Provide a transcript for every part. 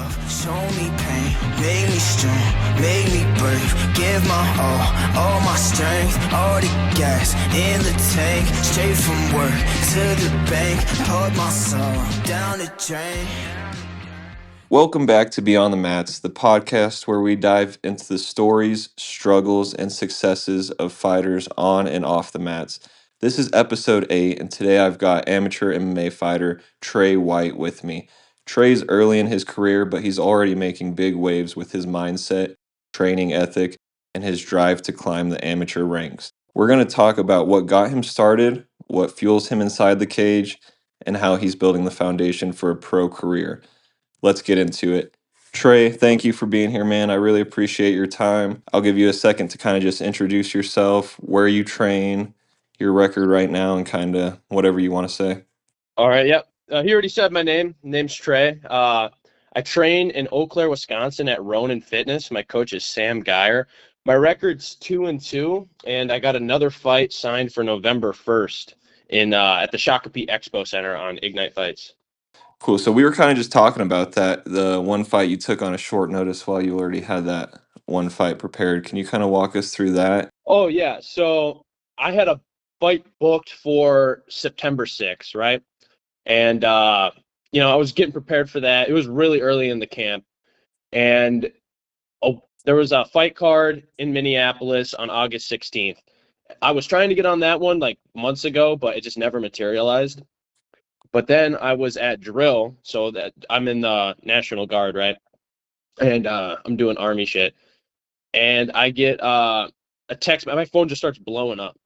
love, show me pain, make me strong, make me brave. Give my all my strength, all the gas in the tank. Straight from work to the bank, poured my soul down the drain. Welcome back to Beyond the Mats, the podcast where we dive into the stories, struggles, and successes of fighters on and off the mats. This is episode 8, and today I've got amateur MMA fighter Trey White with me. Trey's early in his career, but he's already making big waves with his mindset, training ethic, and his drive to climb the amateur ranks. We're going to talk about what got him started, what fuels him inside the cage, and how he's building the foundation for a pro career. Let's get into it. Trey, thank you for being here, man. I really appreciate your time. I'll give you a second to kind of just introduce yourself, where you train, your record right now, and kind of whatever you want to say. All right, yep. He already said my name. Name's Trey. I train in Eau Claire, Wisconsin at Ronin Fitness. My coach is Sam Geyer. My record's 2-2, and I got another fight signed for November 1st at the Shakopee Expo Center on Ignite Fights. Cool. So we were kind of just talking about that, the one fight you took on a short notice while you already had that one fight prepared. Can you kind of walk us through that? Oh, yeah. So I had a fight booked for September 6th, right? And, I was getting prepared for that. It was really early in the camp. And there was a fight card in Minneapolis on August 16th. I was trying to get on that one like months ago, but it just never materialized. But then I was at drill, so that I'm in the National Guard, right? And I'm doing Army shit. And I get a text. My phone just starts blowing up.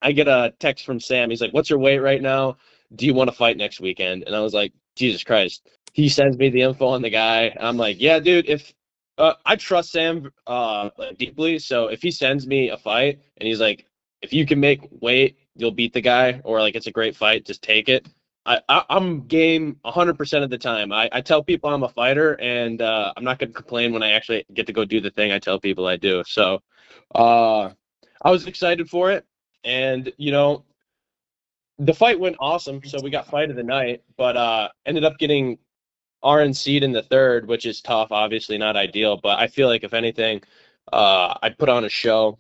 I get a text from Sam. He's like, "What's your weight right now? Do you want to fight next weekend?" And I was like, Jesus Christ. He sends me the info on the guy. I'm like, yeah, dude, if I trust Sam deeply. So if he sends me a fight and he's like, if you can make weight, you'll beat the guy, or like it's a great fight, just take it. I'm game 100% of the time. I tell people I'm a fighter, and I'm not going to complain when I actually get to go do the thing I tell people I do. So I was excited for it. And, the fight went awesome. So we got fight of the night, but ended up getting RNC'd in the third, which is tough, obviously not ideal. But I feel like if anything, I put on a show.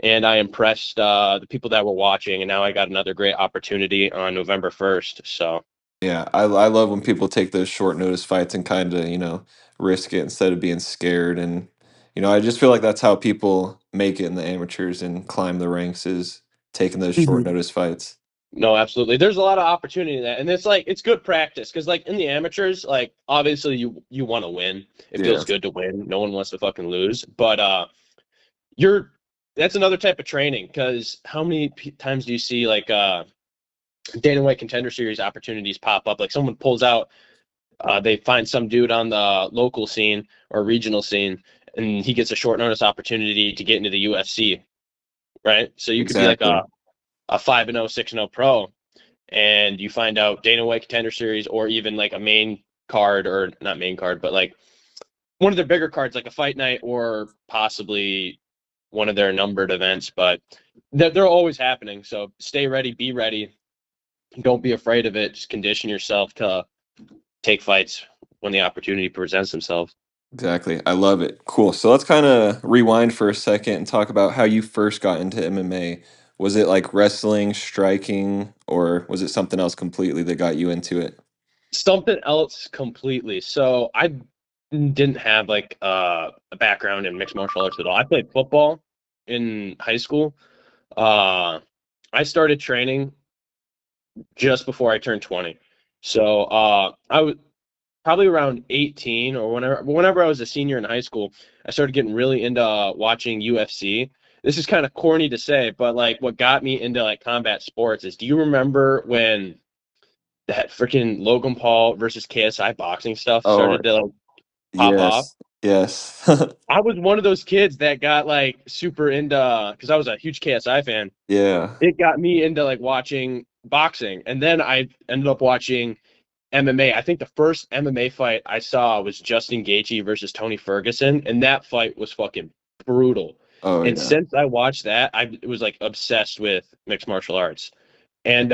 And I impressed the people that were watching, and now I got another great opportunity on November 1st. So, Yeah, I love when people take those short notice fights and kind of, risk it instead of being scared. And, I just feel like that's how people make it in the amateurs and climb the ranks is taking those short notice fights. no, absolutely. There's a lot of opportunity in that. And it's good practice because, like, in the amateurs, like, obviously you want to win. It feels good to win. No one wants to fucking lose. But that's another type of training because how many times do you see, like, Dana White Contender Series opportunities pop up? Like, someone pulls out, they find some dude on the local scene or regional scene, and he gets a short notice opportunity to get into the UFC, right? So you could be like a 5-0, 6-0 pro, and you find out Dana White Contender Series, or even like a main card, or not main card, but like one of their bigger cards, like a fight night, or possibly one of their numbered events. But they're always happening. So stay ready, be ready. Don't be afraid of it. Just condition yourself to take fights when the opportunity presents themselves. Exactly. I love it. Cool. So let's kind of rewind for a second and talk about how you first got into MMA. Was it like wrestling, striking, or was it something else completely that got you into it? Something else completely. So I didn't have like a background in mixed martial arts at all. I played football in high school. I started training just before I turned 20. So I was probably around 18 or whenever I was a senior in high school, I started getting really into watching UFC. This is kind of corny to say, but like what got me into like combat sports is, do you remember when that freaking Logan Paul versus KSI boxing stuff started to like pop off? Yes. I was one of those kids that got like super into, because I was a huge KSI fan. Yeah. It got me into like watching boxing, and then I ended up watching MMA. I think the first MMA fight I saw was Justin Gaethje versus Tony Ferguson, and that fight was fucking brutal. Oh, And yeah. since I watched that, I was like obsessed with mixed martial arts. And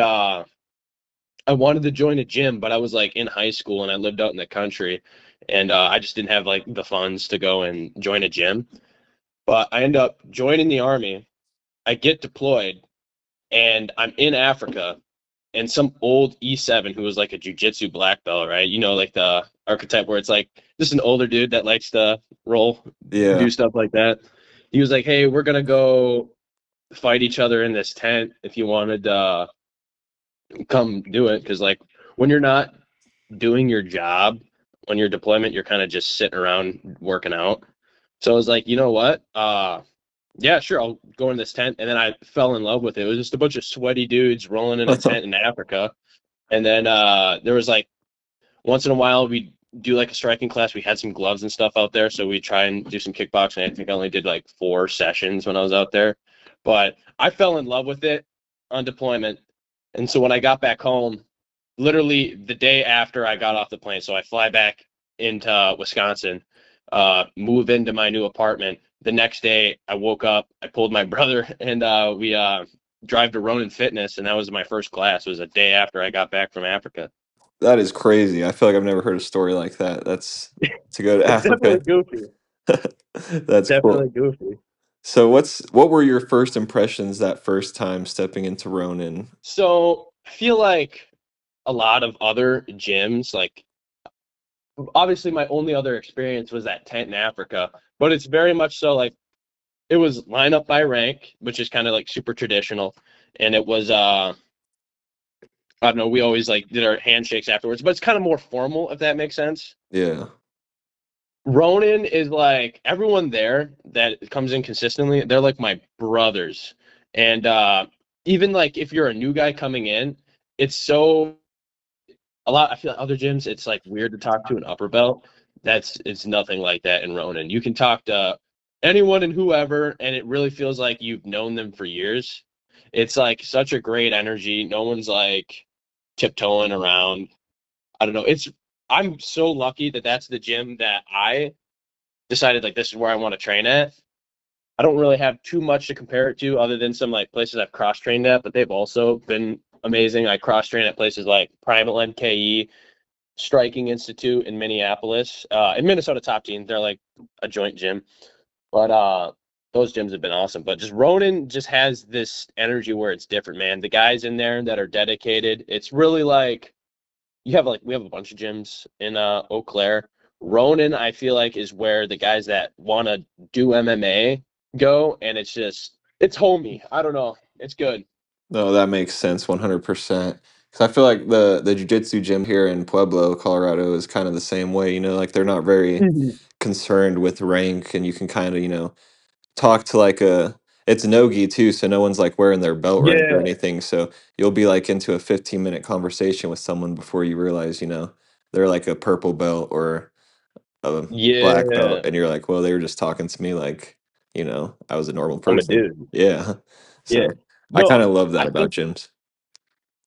I wanted to join a gym, but I was like in high school and I lived out in the country, and I just didn't have like the funds to go and join a gym. But I end up joining the army. I get deployed, and I'm in Africa, and some old E7 who was like a jujitsu black belt, right? You know, like the archetype where it's like just an older dude that likes to roll, Yeah. do stuff like that. He was like, "Hey, we're gonna go fight each other in this tent if you wanted to come do it." Because like when you're not doing your job on your deployment, you're kind of just sitting around working out. So I was like, you know what? Yeah, sure, I'll go in this tent. And then I fell in love with it. It was just a bunch of sweaty dudes rolling in a tent in Africa. And then there was like once in a while we do like a striking class. We had some gloves and stuff out there, so we try and do some kickboxing. I think I only did like 4 sessions when I was out there, but I fell in love with it on deployment. And so when I got back home, literally the day after I got off the plane, so I fly back into Wisconsin, move into my new apartment. The next day, I woke up, I pulled my brother, and we drive to Ronin Fitness, and that was my first class. It was a day after I got back from Africa. That is crazy. I feel like I've never heard a story like that. That's to go to It's definitely Africa. goofy. That's Definitely cool. goofy. So what were your first impressions that first time stepping into Ronin? So I feel like a lot of other gyms, like obviously my only other experience was that tent in Africa, but it's very much so like it was line up by rank, which is kind of like super traditional. And it was I don't know, we always like did our handshakes afterwards, but it's kind of more formal, if that makes sense. Yeah. Ronin is like everyone there that comes in consistently, they're like my brothers. And even like if you're a new guy coming in, it's so a lot. I feel like other gyms, it's like weird to talk to an upper belt. It's nothing like that in Ronin. You can talk to anyone and whoever, and it really feels like you've known them for years. It's like such a great energy. No one's like tiptoeing around. I don't know. I'm so lucky that that's the gym that I decided like this is where I want to train at. I don't really have too much to compare it to other than some like places I've cross trained at, but they've also been amazing. I cross train at places like Primal NKE, Striking Institute in Minneapolis, in Minnesota Top Team. They're like a joint gym, but those gyms have been awesome. But just Ronin just has this energy where it's different, man. The guys in there that are dedicated, it's really like we have a bunch of gyms in Eau Claire. Ronin, I feel like, is where the guys that want to do MMA go, and it's homey. I don't know, it's good. No, that makes sense 100%. Because I feel like the jiu-jitsu gym here in Pueblo, Colorado is kind of the same way, like they're not very Mhm. concerned with rank and you can kind of, talk to like a it's no-gi too, so no one's like wearing their belt rank or Yeah, anything. So you'll be like into a 15-minute conversation with someone before you realize, they're like a purple belt or a black belt, yeah, and you're like, well, they were just talking to me like, I was a normal I'm a person. dude. Yeah. Yeah, So I kind no, of love that I about think gyms.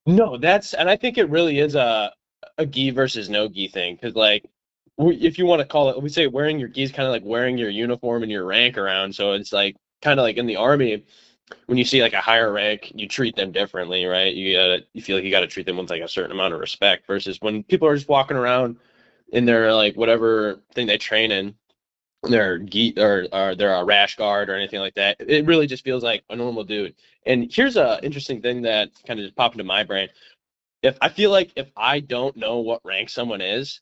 no, and I think it really is a gi versus no gi thing because like if you want to call it, we say wearing your gi is kind of like wearing your uniform and your rank around. So it's like kind of like in the army when you see like a higher rank, you treat them differently, right? You feel like you gotta treat them with like a certain amount of respect versus when people are just walking around in their like whatever thing they train in, their gi or they're a rash guard or anything like that. It really just feels like a normal dude. And here's a interesting thing that kind of just popped into my brain. If I feel like if I don't know what rank someone is,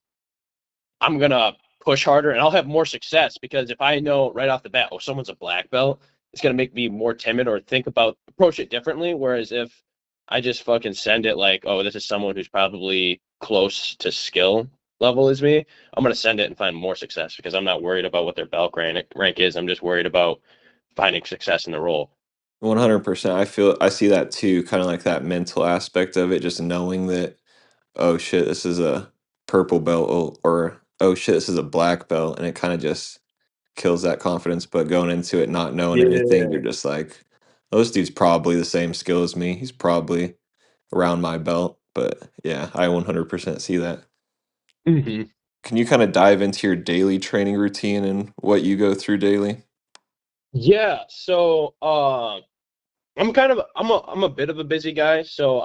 I'm gonna push harder and I'll have more success because if I know right off the bat, oh, someone's a black belt, it's gonna make me more timid or think about approach it differently. Whereas if I just fucking send it like, oh, this is someone who's probably close to skill level as me, I'm gonna send it and find more success because I'm not worried about what their belt rank is. I'm just worried about finding success in the role. 100%. I see that too, kind of like that mental aspect of it, just knowing that, oh shit, this is a purple belt, or oh shit, this is a black belt, and it kind of just kills that confidence. But going into it not knowing anything, Yeah. you're just like, oh, this dude's probably the same skill as me. He's probably around my belt. But yeah, I 100% see that. Hmm. Can you kind of dive into your daily training routine and what you go through daily? Yeah. So I'm a bit of a busy guy, so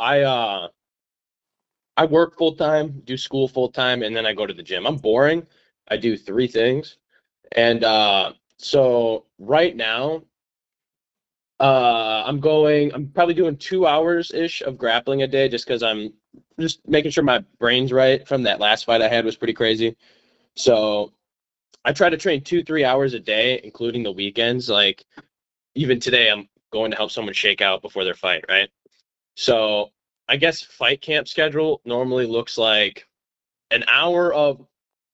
I work full time, do school full time, and then I go to the gym. I'm boring. I do three things. And so right now, I'm probably doing 2 hours ish of grappling a day just because I'm just making sure my brain's right from that last fight I had was pretty crazy. So I try to train 2, 3 hours a day, including the weekends. Like even today, I'm going to help someone shake out before their fight, right? So I guess fight camp schedule normally looks like an hour of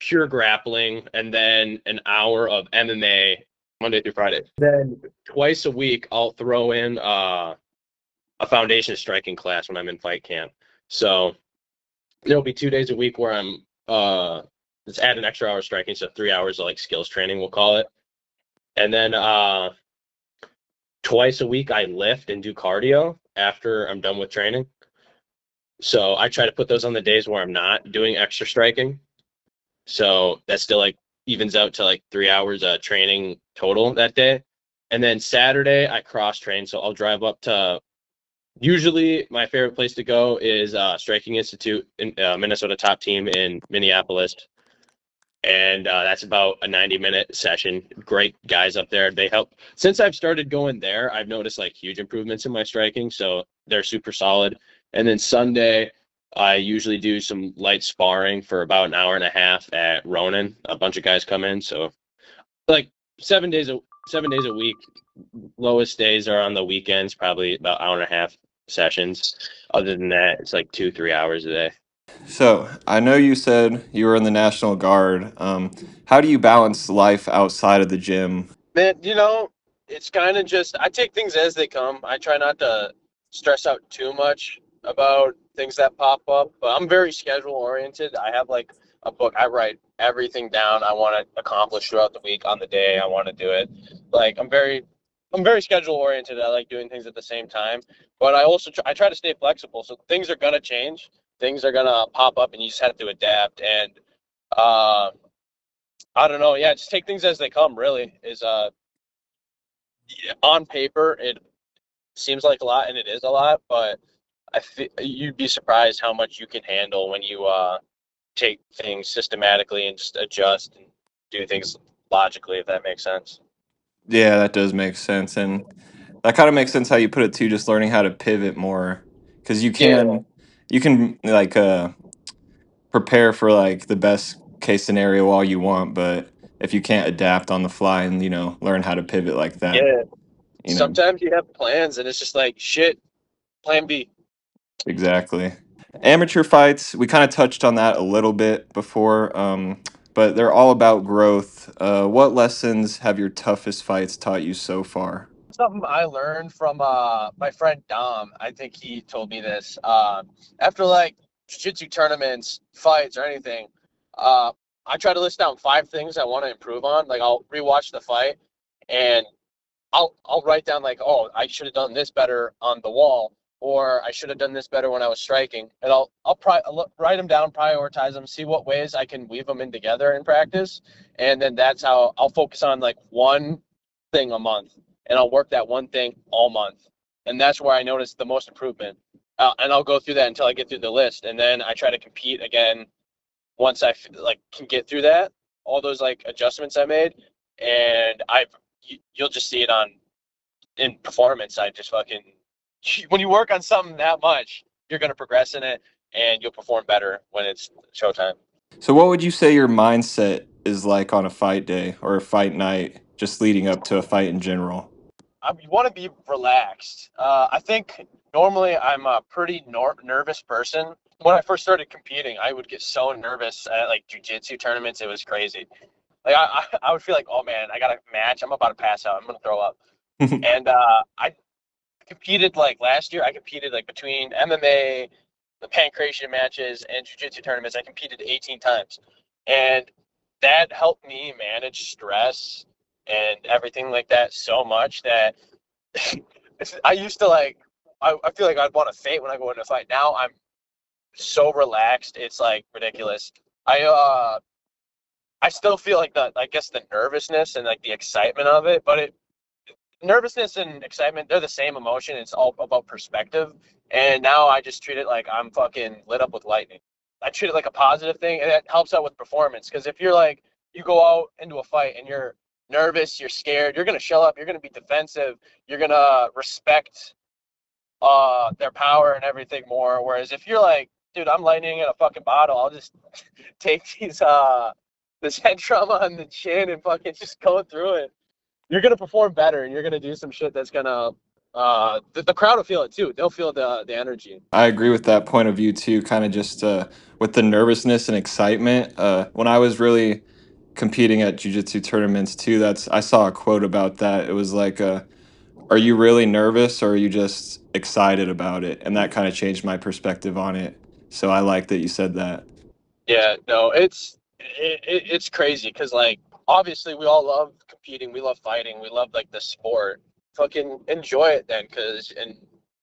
pure grappling and then an hour of MMA Monday through Friday. Then twice a week, I'll throw in a foundation striking class when I'm in fight camp. So there'll be 2 days a week where I'm just add an extra hour of striking, so 3 hours of like skills training, we'll call it. And then twice a week I lift and do cardio after I'm done with training. So I try to put those on the days where I'm not doing extra striking. So that still like evens out to like 3 hours training total that day. And then Saturday I cross train. So I'll drive up to, usually my favorite place to go is Striking Institute in Minnesota top team in Minneapolis. And that's about a 90-minute session. Great guys up there. They help. Since I've started going there, I've noticed like huge improvements in my striking. So they're super solid. And then Sunday, I usually do some light sparring for about an hour and a half at Ronin. A bunch of guys come in. So like 7 days a week. Lowest days are on the weekends, probably about hour and a half sessions. Other than that, it's like 2, 3 hours a day. So I know you said you were in the National Guard. How do you balance life outside of the gym? Man, it's kind of just I take things as they come. I try not to stress out too much about things that pop up, but I'm very schedule oriented. I have like a book. I write everything down I want to accomplish throughout the week on the day I want to do it. Like I'm very schedule oriented. I like doing things at the same time, but I also I try to stay flexible. So things are gonna change. Things are gonna pop up, and you just have to adapt. And uh, I don't know. Yeah, just take things as they come. Really, is on paper it seems like a lot, and it is a lot, but you'd be surprised how much you can handle when you take things systematically and just adjust and do things logically, if that makes sense. Yeah, that does make sense, and that kind of makes sense how you put it too. Just learning how to pivot more, because Yeah, you can like prepare for like the best case scenario all you want, but if you can't adapt on the fly and learn how to pivot like that, yeah. you know Sometimes you have plans and it's just like shit, plan B. exactly. Amateur fights, we kind of touched on that a little bit before, but they're all about growth. What lessons have your toughest fights taught you so far? Something I learned from my friend Dom. I think he told me this. After like jiu-jitsu tournaments, fights, or anything, uh, I try to list down 5 things I want to improve on. Like I'll rewatch the fight and I'll write down like, oh, I should have done this better on the wall, or I should have done this better when I was striking. And I'll write them down, prioritize them, see what ways I can weave them in together in practice, and then that's how I'll focus on like one thing a month, and I'll work that one thing all month, and that's where I notice the most improvement. And I'll go through that until I get through the list, and then I try to compete again once like can get through that, all those like adjustments I made, and you'll just see it on in performance. I just fucking when you work on something that much, you're gonna progress in it, and you'll perform better when it's showtime. So, what would you say your mindset is like on a fight day or a fight night, just leading up to a fight in general? You want to be relaxed. I think normally I'm a pretty nervous person. When I first started competing, I would get so nervous at like jujitsu tournaments. It was crazy. Like I would feel like, oh man, I got a match. I'm about to pass out. I'm gonna throw up. And I competed like last year. I competed like between MMA, the pancration matches, and jiu-jitsu tournaments. I competed 18 times, and that helped me manage stress and everything like that so much that I used to like. I feel like I'd want to faint when I go into a fight. Now I'm so relaxed. It's like ridiculous. I still feel like I guess the nervousness and like the excitement of it, but nervousness and excitement, they're the same emotion. It's all about perspective. And now I just treat it like I'm fucking lit up with lightning. I treat it like a positive thing, and it helps out with performance. Because if you're like, you go out into a fight and you're nervous, you're scared, you're gonna shell up, you're gonna be defensive, you're gonna respect their power and everything more. Whereas if you're like, dude, I'm lightning in a fucking bottle, I'll just take this head trauma on the chin and fucking just go through it. You're gonna perform better, and you're gonna do some shit that's gonna the crowd will feel it too. They'll feel the energy. I agree with that point of view too. Kind of just with the nervousness and excitement. When I was really competing at jiu-jitsu tournaments too, that's I saw a quote about that. It was like, "Are you really nervous, or are you just excited about it?" And that kind of changed my perspective on it. So I like that you said that. Yeah, no, it's crazy because like obviously we all love competing, we love fighting, we love like the sport. Fucking enjoy it then, because and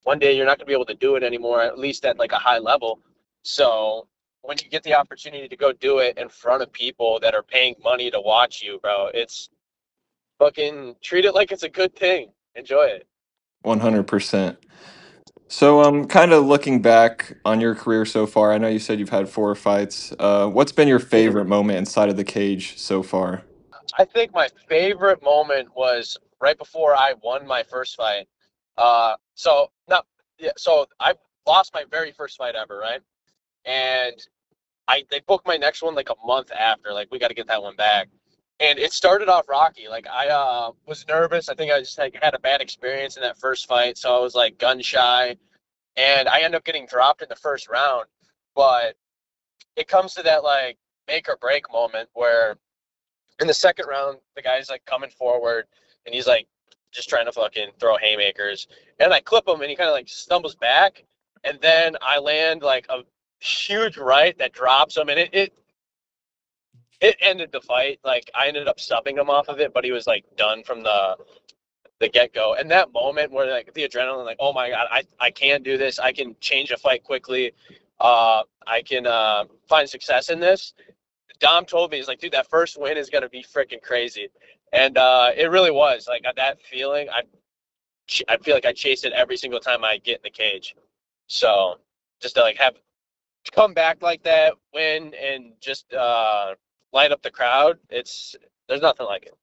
one day you're not gonna be able to do it anymore, at least at like a high level. So when you get the opportunity to go do it in front of people that are paying money to watch you, bro, it's fucking treat it like it's a good thing. Enjoy it. 100%. So, kind of looking back on your career so far, I know you said you've had 4 fights. What's been your favorite moment inside of the cage so far? I think my favorite moment was right before I won my first fight. So not yeah, so I lost my very first fight ever, right? And they booked my next one like a month after. Like we got to get that one back. And it started off rocky. Like I was nervous. I think I just like had a bad experience in that first fight, so I was like gun shy, and I ended up getting dropped in the first round. But it comes to that like make or break moment where in the second round, the guy's like coming forward and he's like just trying to fucking throw haymakers. And I clip him and he kind of like stumbles back. And then I land like a huge right that drops him. And it ended the fight. Like I ended up subbing him off of it, but he was like done from the get go. And that moment where like the adrenaline, like, oh my God, I can do this. I can change a fight quickly. I can find success in this. Dom told me, he's like, dude, that first win is gonna be freaking crazy, and it really was. Like that feeling, I feel like I chase it every single time I get in the cage. So just to like have to come back like that, win, and just light up the crowd, there's nothing like it.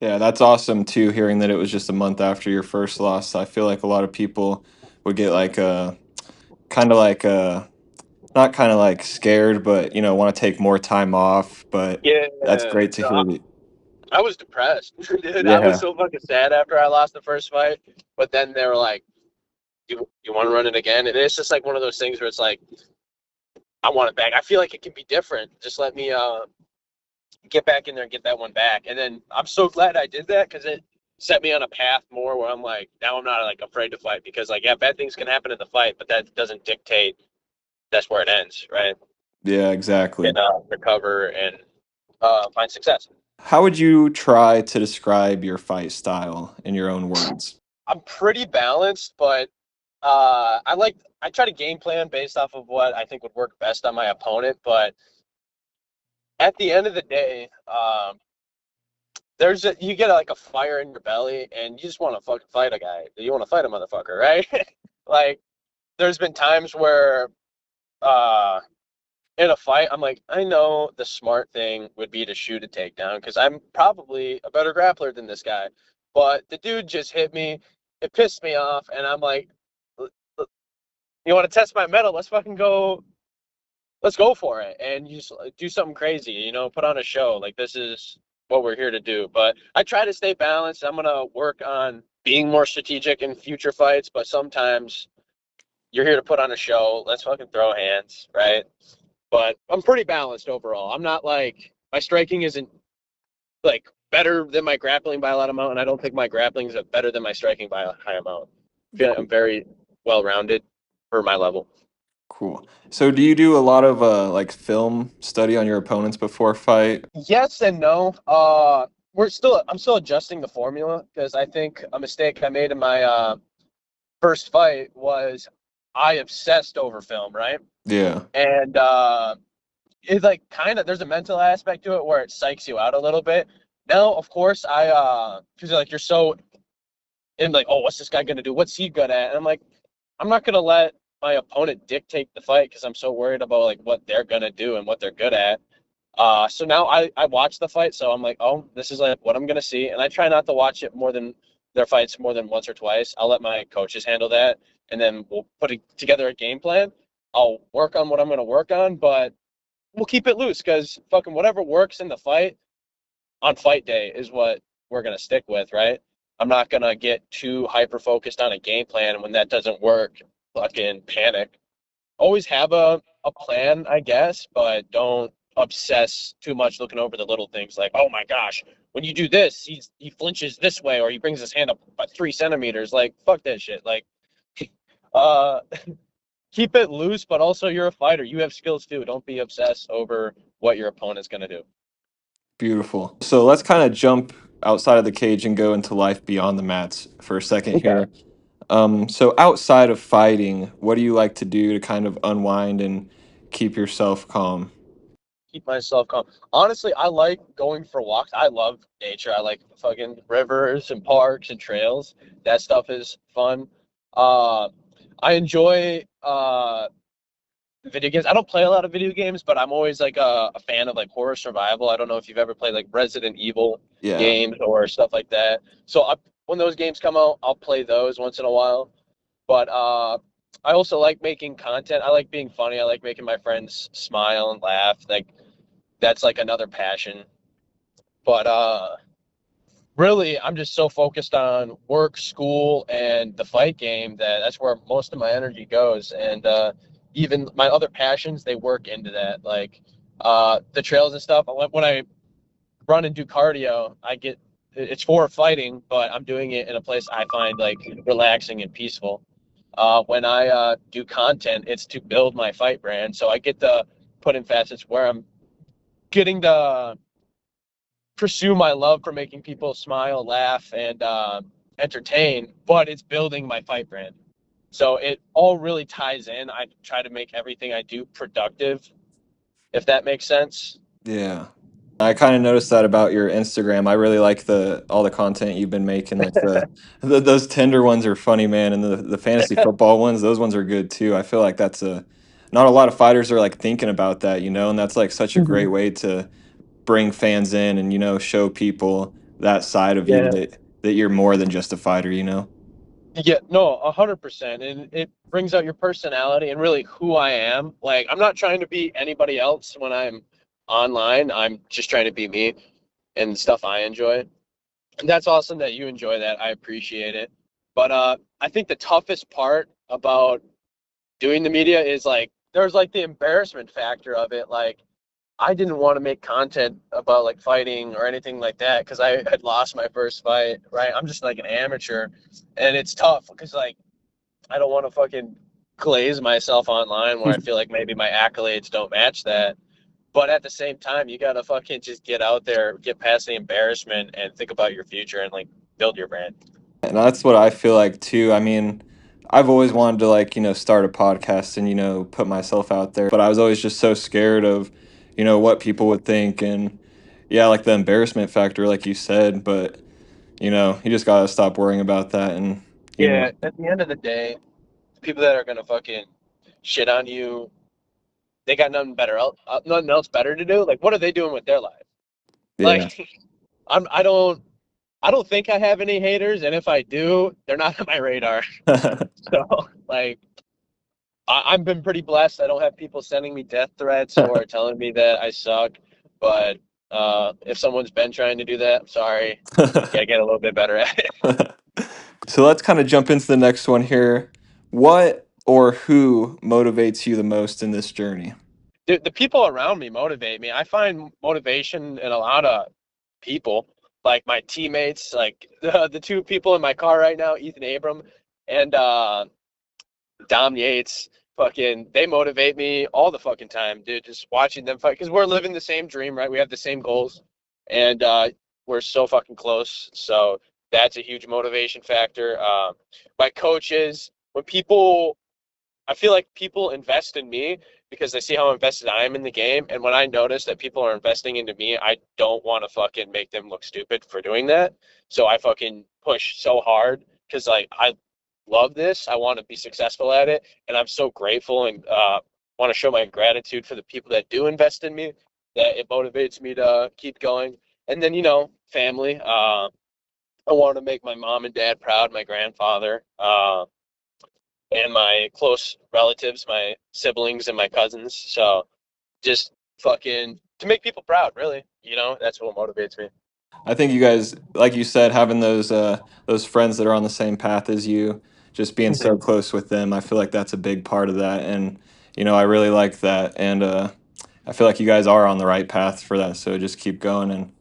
Yeah, that's awesome too, hearing that it was just a month after your first loss. I feel like a lot of people would get like kind of like not kind of like scared, but want to take more time off. But Yeah, that's great to no, hear that. I was depressed, dude. I was Yeah, so fucking sad after I lost the first fight. But then they were like, "You want to run it again?" And it's just like one of those things where it's like, I want it back. I feel like it can be different. Just let me get back in there and get that one back. And then I'm so glad I did that because it set me on a path more where I'm like, now I'm not like afraid to fight because like, yeah, bad things can happen in the fight, but that doesn't dictate that's where it ends, right? yeah, And exactly. recover and find success. How would you try to describe your fight style in your own words? I'm pretty balanced, but I try to game plan based off of what I think would work best on my opponent. But at the end of the day, you get like a fire in your belly and you just want to fucking fight a guy. You want to fight a motherfucker, right? Like there's been times where uh in a fight I'm like, I know the smart thing would be to shoot a takedown because I'm probably a better grappler than this guy. But the dude just hit me. It pissed me off and I'm like, you want to test my metal? Let's go for it and you just do something crazy, put on a show. Like this is what we're here to do. But I try to stay balanced. I'm gonna work on being more strategic in future fights, but sometimes you're here to put on a show. Let's fucking throw hands, right? But I'm pretty balanced overall. I'm not like my striking isn't like better than my grappling by a lot amount, and I don't think my grappling is better than my striking by a high amount. I feel like I'm very well rounded for my level. Cool. So do you do a lot of like film study on your opponents before a fight? Yes and no. I'm still adjusting the formula because I think a mistake I made in my first fight was I obsessed over film, right? Yeah. And it's like kind of there's a mental aspect to it where it psychs you out a little bit. Now, of course, because like you're so and like, oh, what's this guy gonna do? What's he good at? And I'm like, I'm not gonna let my opponent dictate the fight because I'm so worried about like what they're gonna do and what they're good at. So now I watch the fight, so I'm like, oh, this is like what I'm gonna see, and I try not to watch it more than their fights more than once or twice. I'll let my coaches handle that, and then we'll together a game plan. I'll work on what I'm gonna work on, but we'll keep it loose because fucking whatever works in the fight on fight day is what we're gonna stick with, right? I'm not gonna get too hyper focused on a game plan, and when that doesn't work, fucking panic. Always have a plan, I guess, but don't obsess too much looking over the little things like, oh my gosh, when you do this, he flinches this way or he brings his hand up by 3 centimeters. Like, fuck that shit. Like, uh, keep it loose, but also you're a fighter. You have skills too. Don't be obsessed over what your opponent's gonna do. Beautiful. So let's kind of jump outside of the cage and go into life beyond the mats for a second Okay. here. So outside of fighting, what do you like to do to kind of unwind and keep yourself calm? Keep myself calm. Honestly, I like going for walks. I love nature. I like fucking rivers and parks and trails. That stuff is fun. Uh, I enjoy video games. I don't play a lot of video games, but I'm always like a fan of like horror survival. I don't know if you've ever played like Resident Evil Yeah. games or stuff like that. So when those games come out, I'll play those once in a while. But I also like making content. I like being funny. I like making my friends smile and laugh. Like that's like another passion. But really, I'm just so focused on work, school, and the fight game that that's where most of my energy goes. And even my other passions, they work into that. Like the trails and stuff. When I run and do cardio, it's for fighting, but I'm doing it in a place I find like relaxing and peaceful. When I do content, it's to build my fight brand. So I get to put in facets where I'm getting to pursue my love for making people smile, laugh, and entertain, but it's building my fight brand. So it all really ties in. I try to make everything I do productive, if that makes sense. Yeah. I kind of noticed that about your Instagram. I really like the all the content you've been making. Like those tender ones are funny, man, and the fantasy football ones, those ones are good too. I feel like that's a not a lot of fighters are like thinking about that, and that's like such a great Mhm. way to bring fans in and show people that side of you Yeah. that you're more than just a fighter. Yeah, no, 100%. And it brings out your personality and really who I am. Like, I'm not trying to be anybody else when I'm online. I'm just trying to be me and stuff I enjoy. And that's awesome that you enjoy that. I appreciate it. But I think the toughest part about doing the media is like there's like the embarrassment factor of it. Like I didn't want to make content about like fighting or anything like that because I had lost my first fight, right? I'm just like an amateur, and it's tough because like I don't want to fucking glaze myself online where I feel like maybe my accolades don't match that. But at the same time, you gotta fucking just get out there, get past the embarrassment, and think about your future and like build your brand. And that's what I feel like too. I mean, I've always wanted to like, start a podcast and, put myself out there, but I was always just so scared of, what people would think and yeah, like the embarrassment factor, like you said, but you just gotta stop worrying about that and, Yeah, at the end of the day, the people that are gonna fucking shit on you, they got nothing else better to do. Like, what are they doing with their life? yeah. Like, I don't think I have any haters, and if I do, they're not on my radar. So, like, I've been pretty blessed. I don't have people sending me death threats or telling me that I suck. But if someone's been trying to do that, I'm sorry. Gotta get a little bit better at it. So let's kind of jump into the next one here. What or who motivates you the most in this journey? The people around me motivate me. I find motivation in a lot of people, like my teammates, like the two people in my car right now, Ethan Abram and Dom Yates. Fucking, they motivate me all the fucking time, dude. Just watching them fight because we're living the same dream, right? We have the same goals, and we're so fucking close. So that's a huge motivation factor. My coaches, when people I feel like people invest in me because they see how invested I am in the game. And when I notice that people are investing into me, I don't want to fucking make them look stupid for doing that. So I fucking push so hard because like I love this. I want to be successful at it, and I'm so grateful and want to show my gratitude for the people that do invest in me. That it motivates me to keep going. And then family. I want to make my mom and dad proud, my grandfather, and my close relatives, my siblings and my cousins. So just fucking to make people proud, really. That's what motivates me. I think you guys, like you said, having those friends that are on the same path as you, just being so close with them, I feel like that's a big part of that. And I really like that, and I feel like you guys are on the right path for that. So just keep going, and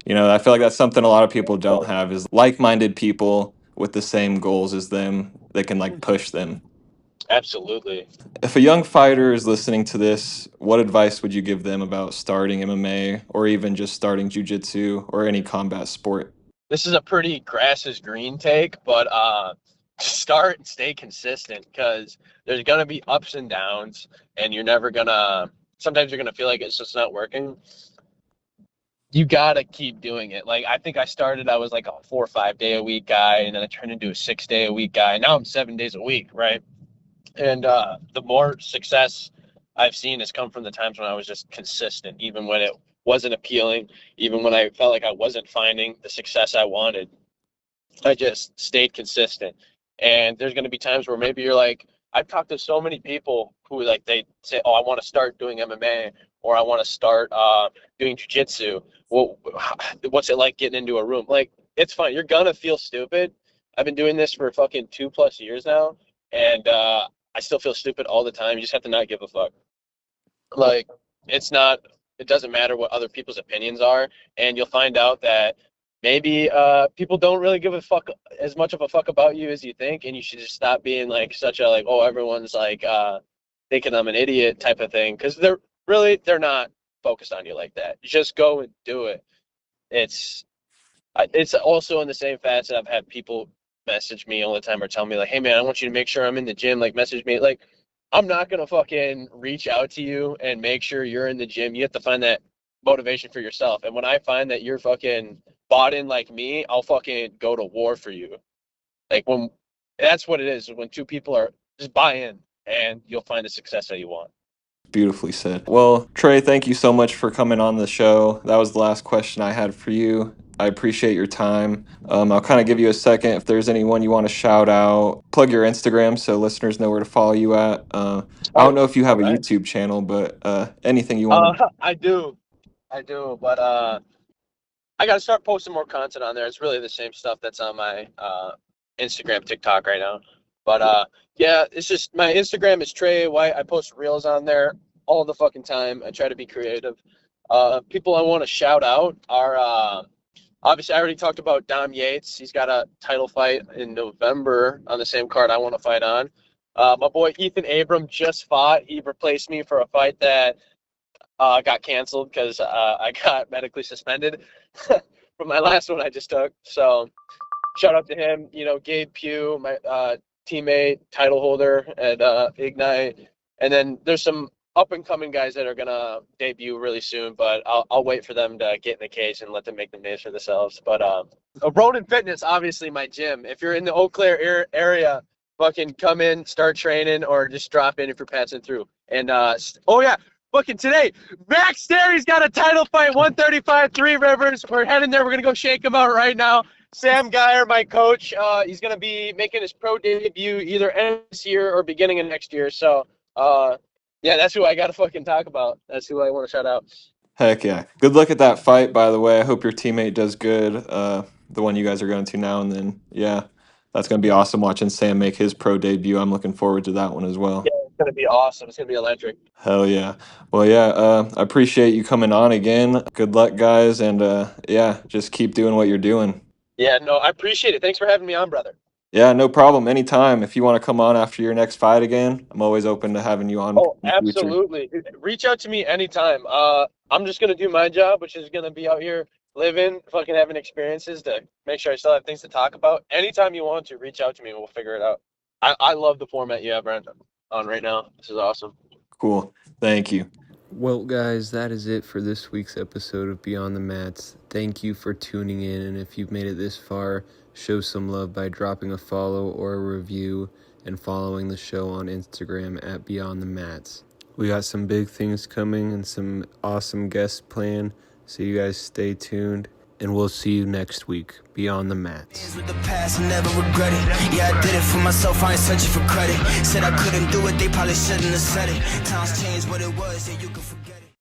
I feel like that's something a lot of people don't have is like-minded people with the same goals as them that can like push them. Absolutely. If a young fighter is listening to this, what advice would you give them about starting MMA or even just starting jujitsu or any combat sport? This is a pretty grass is green take, but start and stay consistent because there's gonna be ups and downs, and you're never gonna. Sometimes you're gonna feel like it's just not working. You gotta keep doing it. Like I think I started, I was like a 4 or 5 day a week guy, and then I turned into a 6 day a week guy. Now I'm 7 days a week, right? And the more success I've seen has come from the times when I was just consistent, even when it wasn't appealing, even when I felt like I wasn't finding the success I wanted. I just stayed consistent. And there's going to be times where maybe you're like, I've talked to so many people who like they say, "Oh, I want to start doing MMA or I want to start doing jujitsu." Well, what's it like getting into a room? Like, it's fine. You're gonna feel stupid. I've been doing this for fucking 2+ years now, and I still feel stupid all the time. You just have to not give a fuck. Like, it's not. It doesn't matter what other people's opinions are, and you'll find out that maybe people don't really give a fuck as much of a fuck about you as you think, and you should just stop being like such a like, oh, everyone's like thinking I'm an idiot type of thing, because they're not focused on you like that. You just go and do it. It's also in the same facet. I've had people message me all the time or tell me like, hey man, I want you to make sure I'm in the gym. Like message me. Like, I'm not gonna fucking reach out to you and make sure you're in the gym. You have to find that motivation for yourself. And when I find that you're fucking bought in like me, I'll fucking go to war for you. Like when that's what it is. When two people are just buy in, and you'll find the success that you want. Beautifully said. Well, Trey, thank you so much for coming on the show. That was the last question I had for you. I appreciate your time. I'll kind of give you a second if there's anyone you want to shout out. Plug your Instagram so listeners know where to follow you at. I don't Oh, know if you all have a right. YouTube channel, but anything you want to. I do, but I got to start posting more content on there. It's really the same stuff that's on my Instagram, TikTok right now. But yeah, it's just my Instagram is Trey White. I post reels on there all the fucking time. I try to be creative. People I want to shout out are obviously I already talked about Dom Yates. He's got a title fight in November on the same card I want to fight on. My boy Ethan Abram just fought. He replaced me for a fight that got canceled because I got medically suspended from my last one I just took. So shout out to him. Gabe Pugh, my teammate, title holder at Ignite, and then there's some up and coming guys that are gonna debut really soon. But I'll wait for them to get in the cage and let them make the names for themselves. But Ronin Fitness, obviously my gym. If you're in the Eau Claire area, fucking come in, start training, or just drop in if you're passing through. And oh yeah, fucking today, Max Sterry's got a title fight, 135, Three Rivers. We're heading there. We're gonna go shake him out right now. Sam Geyer, my coach, he's gonna be making his pro debut either end of this year or beginning of next year. So yeah, that's who I gotta fucking talk about. That's who I want to shout out. Heck yeah. Good luck at that fight, by the way. I hope your teammate does good. The one you guys are going to now. And then, yeah, that's going to be awesome watching Sam make his pro debut. I'm looking forward to that one as well. Yeah, it's gonna be awesome. It's gonna be electric. Hell yeah. Well, yeah, I appreciate you coming on again. Good luck, guys. And yeah, just keep doing what you're doing. Yeah, no, I appreciate it. Thanks for having me on, brother. Yeah, no problem. Anytime. If you want to come on after your next fight again, I'm always open to having you on Oh, in the future. absolutely. Reach out to me anytime. I'm just gonna do my job, which is gonna be out here living, fucking having experiences to make sure I still have things to talk about. Anytime you want to, reach out to me and we'll figure it out. I love the format you have on right now. This is awesome. Cool. Thank you. Well, guys, that is it for this week's episode of Beyond the Mats. Thank you for tuning in, and if you've made it this far, show some love by dropping a follow or a review and following the show on Instagram at Beyond the Mats. We got some big things coming and some awesome guests planned, so you guys stay tuned, and we'll see you next week, Beyond the Mats. With the past, I never regret it. Yeah, I did it for myself, I ain't searching for credit. Said I couldn't do it, they probably shouldn't have said it. Times changed, what it was, yeah, you can forget.